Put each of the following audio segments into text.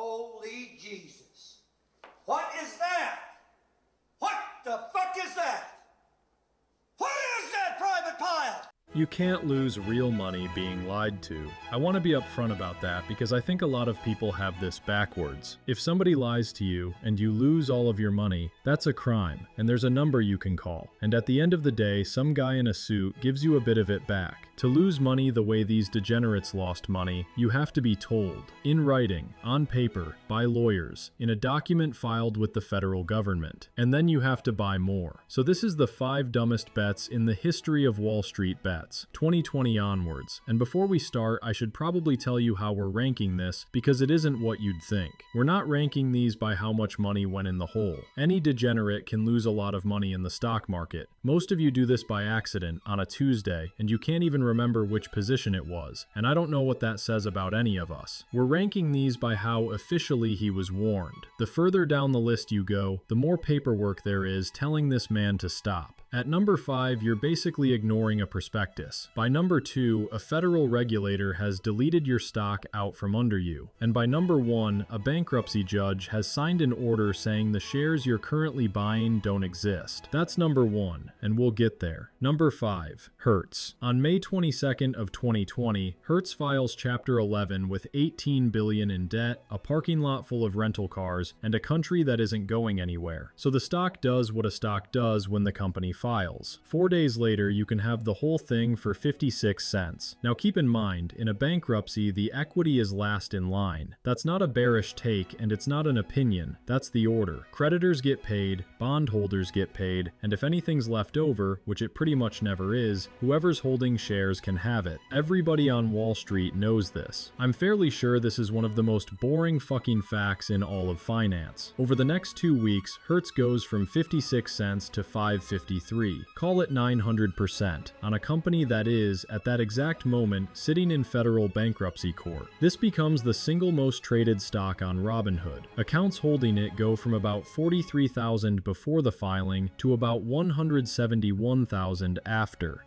Holy Jesus. What is that? What the fuck is that? What is that, Private Pile? You can't lose real money being lied to. I want to be upfront about that because I think a lot of people have this backwards. If somebody lies to you and you lose all of your money, that's a crime, and there's a number you can call. And at the end of the day, some guy in a suit gives you a bit of it back. To lose money the way these degenerates lost money, you have to be told, in writing, on paper, by lawyers, in a document filed with the federal government. And then you have to buy more. So this is the 5 dumbest bets in the history of Wall Street bets, 2020 onwards. And before we start, I should probably tell you how we're ranking this, because it isn't what you'd think. We're not ranking these by how much money went in the hole. Any degenerate can lose a lot of money in the stock market. Most of you do this by accident, on a Tuesday, and you can't even remember which position it was, and I don't know what that says about any of us. We're ranking these by how officially he was warned. The further down the list you go, the more paperwork there is telling this man to stop. At number 5, you're basically ignoring a prospectus. By number 2, a federal regulator has deleted your stock out from under you. And by number 1, a bankruptcy judge has signed an order saying the shares you're currently buying don't exist. That's number 1, and we'll get there. Number 5, Hertz. On May 22nd of 2020, Hertz files Chapter 11 with $18 billion in debt, a parking lot full of rental cars, and a country that isn't going anywhere. So the stock does what a stock does when the company files. 4 days later, you can have the whole thing for 56 cents. Now keep in mind, in a bankruptcy, the equity is last in line. That's not a bearish take, and it's not an opinion. That's the order. Creditors get paid, bondholders get paid, and if anything's left over, which it pretty much never is, whoever's holding shares can have it. Everybody on Wall Street knows this. I'm fairly sure this is one of the most boring fucking facts in all of finance. Over the next 2 weeks, Hertz goes from 56 cents to 5.53. Call it 900%, on a company that is, at that exact moment, sitting in federal bankruptcy court. This becomes the single most traded stock on Robinhood. Accounts holding it go from about 43,000 before the filing to about 171,000 after.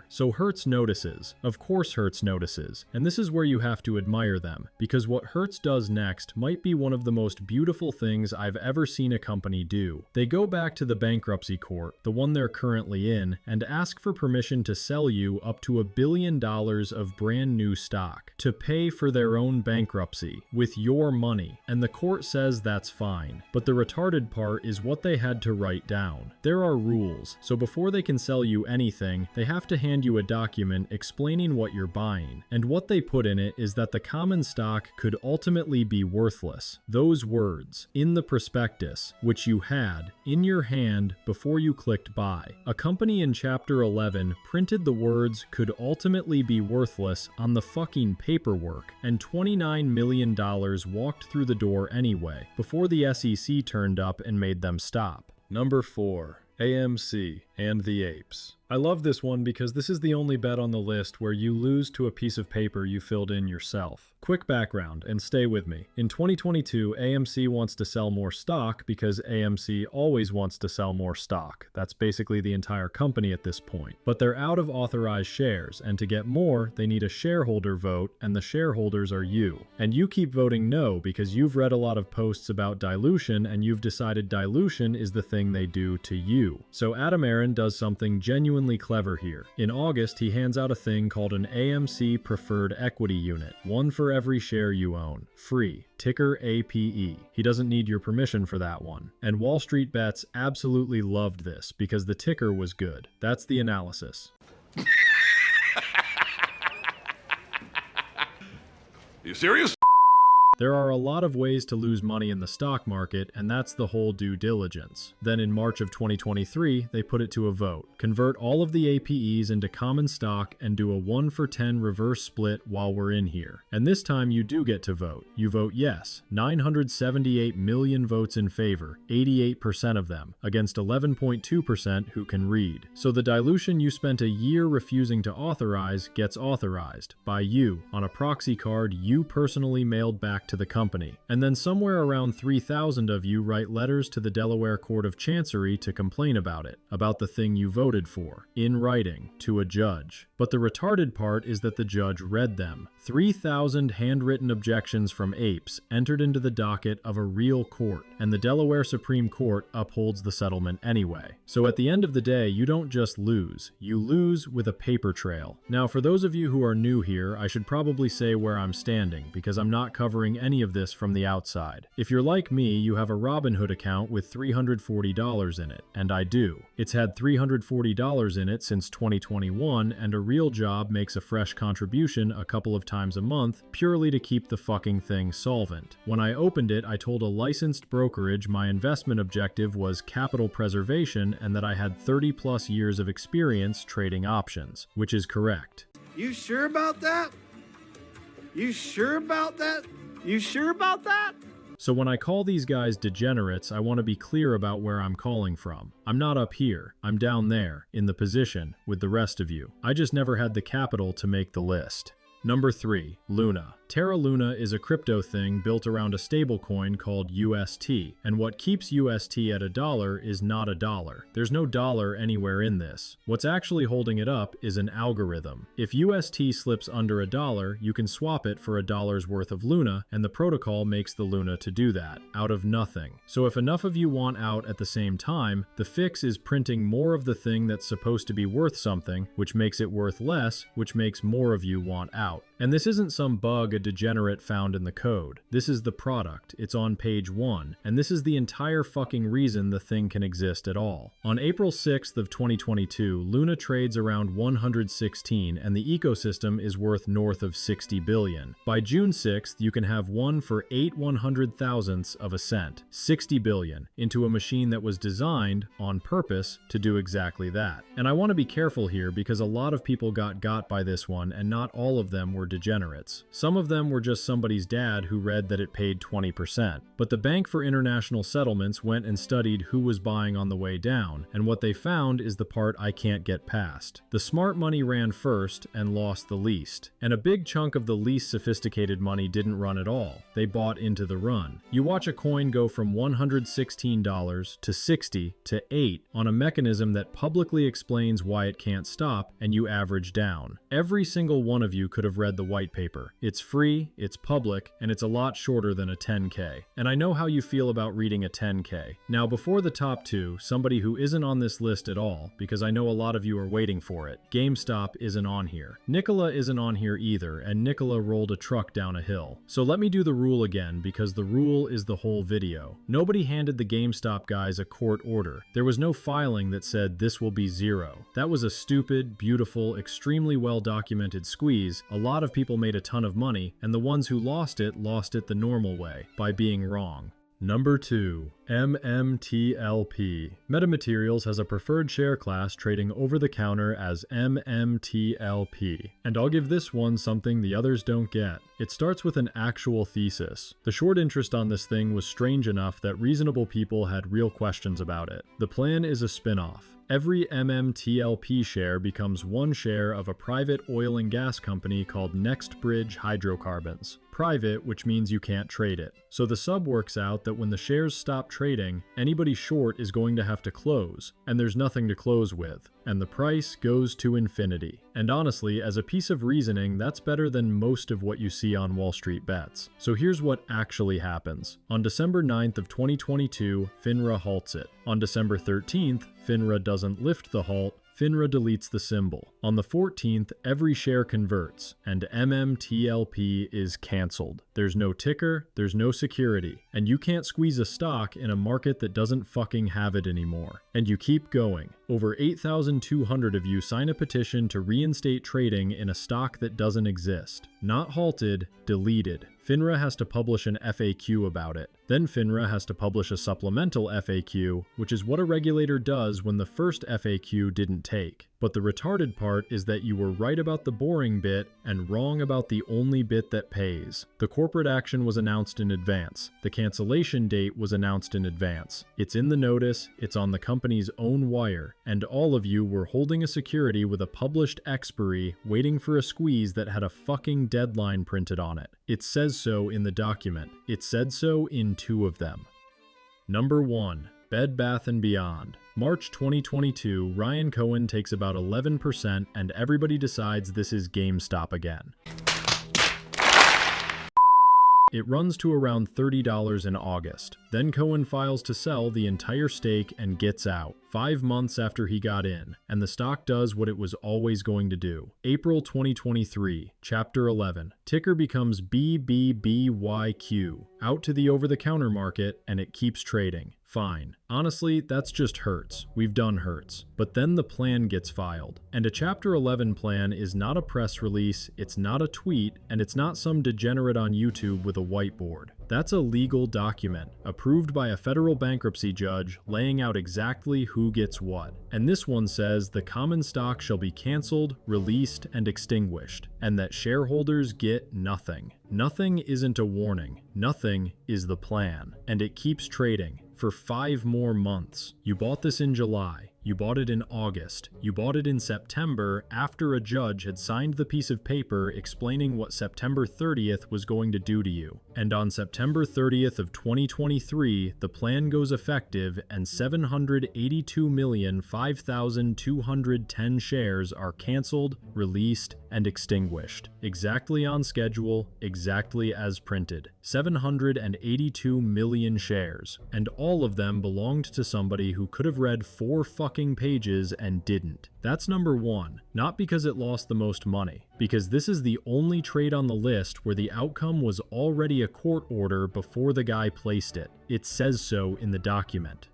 So Hertz notices. Of course Hertz notices. And this is where you have to admire them, because what Hertz does next might be one of the most beautiful things I've ever seen a company do. They go back to the bankruptcy court, the one they're currently in, and ask for permission to sell you up to $1 billion of brand new stock to pay for their own bankruptcy with your money. And the court says that's fine. But the retarded part is what they had to write down. There are rules, so before they can sell you anything, they have to hand you a document explaining what you're buying. And what they put in it is that the common stock could ultimately be worthless. Those words, in the prospectus, which you had in your hand before you clicked buy. A company in Chapter 11 printed the words could ultimately be worthless on the fucking paperwork, and $29 million walked through the door anyway, before the SEC turned up and made them stop. Number 4. AMC and the Apes. I love this one because this is the only bet on the list where you lose to a piece of paper you filled in yourself. Quick background, and stay with me. In 2022, AMC wants to sell more stock because AMC always wants to sell more stock. That's basically the entire company at this point. But they're out of authorized shares, and to get more, they need a shareholder vote, and the shareholders are you. And you keep voting no because you've read a lot of posts about dilution, and you've decided dilution is the thing they do to you. So Adam Aron does something genuinely clever here. In August, he hands out a thing called an AMC Preferred Equity Unit, one for every share you own, free, ticker APE. He doesn't need your permission for that one. And Wallstreetbets absolutely loved this because the ticker was good. That's the analysis. You serious? There are a lot of ways to lose money in the stock market, and that's the whole due diligence. Then in March of 2023, they put it to a vote. Convert all of the APEs into common stock and do a 1-for-10 reverse split while we're in here. And this time you do get to vote. You vote yes, 978 million votes in favor, 88% of them, against 11.2% who can read. So the dilution you spent a year refusing to authorize gets authorized by you on a proxy card you personally mailed back to the company. And then somewhere around 3,000 of you write letters to the Delaware Court of Chancery to complain about it, about the thing you voted for, in writing, to a judge. But the retarded part is that the judge read them. 3,000 handwritten objections from apes entered into the docket of a real court, and the Delaware Supreme Court upholds the settlement anyway. So at the end of the day, you don't just lose, you lose with a paper trail. Now, for those of you who are new here, I should probably say where I'm standing, because I'm not covering any of this from the outside. If you're like me, you have a Robinhood account with $340 in it, and I do. It's had $340 in it since 2021, and a real job makes a fresh contribution a couple of times a month, purely to keep the fucking thing solvent. When I opened it, I told a licensed brokerage my investment objective was capital preservation and that I had 30 plus years of experience trading options, which is correct. You sure about that? You sure about that? You sure about that? So when I call these guys degenerates, I want to be clear about where I'm calling from. I'm not up here. I'm down there, in the position, with the rest of you. I just never had the capital to make the list. Number 3, Luna. Terra Luna is a crypto thing built around a stablecoin called UST, and what keeps UST at $1 is not $1. There's no dollar anywhere in this. What's actually holding it up is an algorithm. If UST slips under $1, you can swap it for $1's worth of Luna, and the protocol makes the Luna to do that, out of nothing. So if enough of you want out at the same time, the fix is printing more of the thing that's supposed to be worth something, which makes it worth less, which makes more of you want out. And this isn't some bug a degenerate found in the code. This is the product. It's on page 1, and this is the entire fucking reason the thing can exist at all. On April 6th of 2022, Luna trades around 116, and the ecosystem is worth north of 60 billion. By June 6th, you can have one for 8/100,000ths of a cent, 60 billion, into a machine that was designed, on purpose, to do exactly that. And I want to be careful here because a lot of people got by this one, and not all of them were degenerates. Some of them were just somebody's dad who read that it paid 20%. But the Bank for International Settlements went and studied who was buying on the way down, and what they found is the part I can't get past. The smart money ran first and lost the least. And a big chunk of the least sophisticated money didn't run at all. They bought into the run. You watch a coin go from $116 to 60 to 8 on a mechanism that publicly explains why it can't stop, and you average down. Every single one of you could have read the white paper. It's free, it's public, and it's a lot shorter than a 10K. And I know how you feel about reading a 10K. Now, before the top 2, somebody who isn't on this list at all, because I know a lot of you are waiting for it, GameStop isn't on here. Nikola isn't on here either, and Nikola rolled a truck down a hill. So let me do the rule again, because the rule is the whole video. Nobody handed the GameStop guys a court order. There was no filing that said this will be 0. That was a stupid, beautiful, extremely well-documented squeeze. A lot of people made a ton of money, and the ones who lost it the normal way, by being wrong. Number 2, MMTLP. Metamaterials has a preferred share class trading over the counter as MMTLP. And I'll give this one something the others don't get. It starts with an actual thesis. The short interest on this thing was strange enough that reasonable people had real questions about it. The plan is a spin-off. Every MMTLP share becomes one share of a private oil and gas company called NextBridge Hydrocarbons. Private, which means you can't trade it. So the sub works out that when the shares stop trading, anybody short is going to have to close, and there's nothing to close with, and the price goes to infinity. And honestly, as a piece of reasoning, that's better than most of what you see on Wallstreetbets. So here's what actually happens. On December 9th of 2022, FINRA halts it. On December 13th, FINRA doesn't lift the halt, FINRA deletes the symbol. On the 14th, every share converts, and MMTLP is canceled. There's no ticker, there's no security, and you can't squeeze a stock in a market that doesn't fucking have it anymore. And you keep going. Over 8,200 of you sign a petition to reinstate trading in a stock that doesn't exist. Not halted, deleted. FINRA has to publish an FAQ about it. Then FINRA has to publish a supplemental FAQ, which is what a regulator does when the first FAQ didn't take. But the retarded part is that you were right about the boring bit and wrong about the only bit that pays. The corporate action was announced in advance. The cancellation date was announced in advance. It's in the notice, it's on the company's own wire, and all of you were holding a security with a published expiry waiting for a squeeze that had a fucking deadline printed on it. It says so in the document. It said so in 2 of them. Number 1. Bed Bath & Beyond. March 2022, Ryan Cohen takes about 11% and everybody decides this is GameStop again. It runs to around $30 in August. Then Cohen files to sell the entire stake and gets out, 5 months after he got in, and the stock does what it was always going to do. April 2023, Chapter 11. Ticker becomes BBBYQ, out to the over-the-counter market, and it keeps trading. Fine. Honestly, that's just Hertz. We've done Hertz. But then the plan gets filed. And a Chapter 11 plan is not a press release, it's not a tweet, and it's not some degenerate on YouTube with a whiteboard. That's a legal document, approved by a federal bankruptcy judge, laying out exactly who gets what. And this one says the common stock shall be canceled, released, and extinguished, and that shareholders get nothing. Nothing isn't a warning. Nothing is the plan. And it keeps trading for 5 more months. You bought this in July. You bought it in August. You bought it in September after a judge had signed the piece of paper explaining what September 30th was going to do to you. And on September 30th of 2023, the plan goes effective and 782,005,210 shares are canceled, released, and extinguished. Exactly on schedule, exactly as printed. 782 million shares. And all of them belonged to somebody who could have read 4 fucking pages and didn't. That's number 1, not because it lost the most money, because this is the only trade on the list where the outcome was already a court order before the guy placed it. It says so in the document.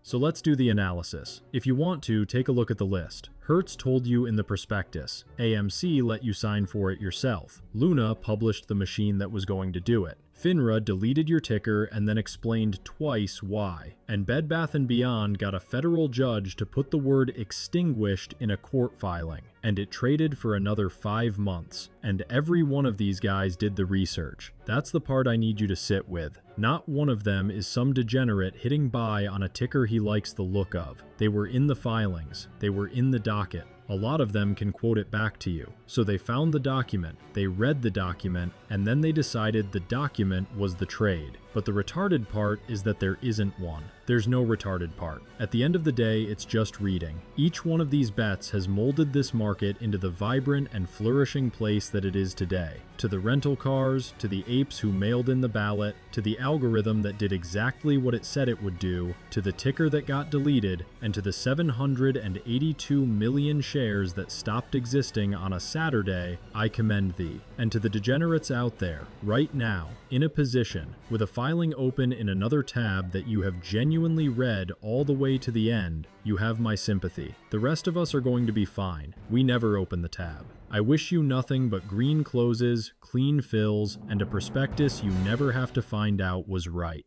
So let's do the analysis. If you want to, take a look at the list. Hertz told you in the prospectus. AMC let you sign for it yourself. Luna published the machine that was going to do it. FINRA deleted your ticker and then explained twice why. And Bed Bath & Beyond got a federal judge to put the word extinguished in a court filing. And it traded for another 5 months. And every one of these guys did the research. That's the part I need you to sit with. Not one of them is some degenerate hitting buy on a ticker he likes the look of. They were in the filings. They were in the docket. A lot of them can quote it back to you. So they found the document, they read the document, and then they decided the document was the trade. But the retarded part is that there isn't one. There's no retarded part. At the end of the day, it's just reading. Each one of these bets has molded this market into the vibrant and flourishing place that it is today. To the rental cars, to the apes who mailed in the ballot, to the algorithm that did exactly what it said it would do, to the ticker that got deleted, and to the 782 million shares that stopped existing on a Saturday, I commend thee. And to the degenerates out there, right now, in a position, with a filing open in another tab that you have genuinely read all the way to the end, you have my sympathy. The rest of us are going to be fine. We never open the tab. I wish you nothing but green closes, clean fills, and a prospectus you never have to find out was right.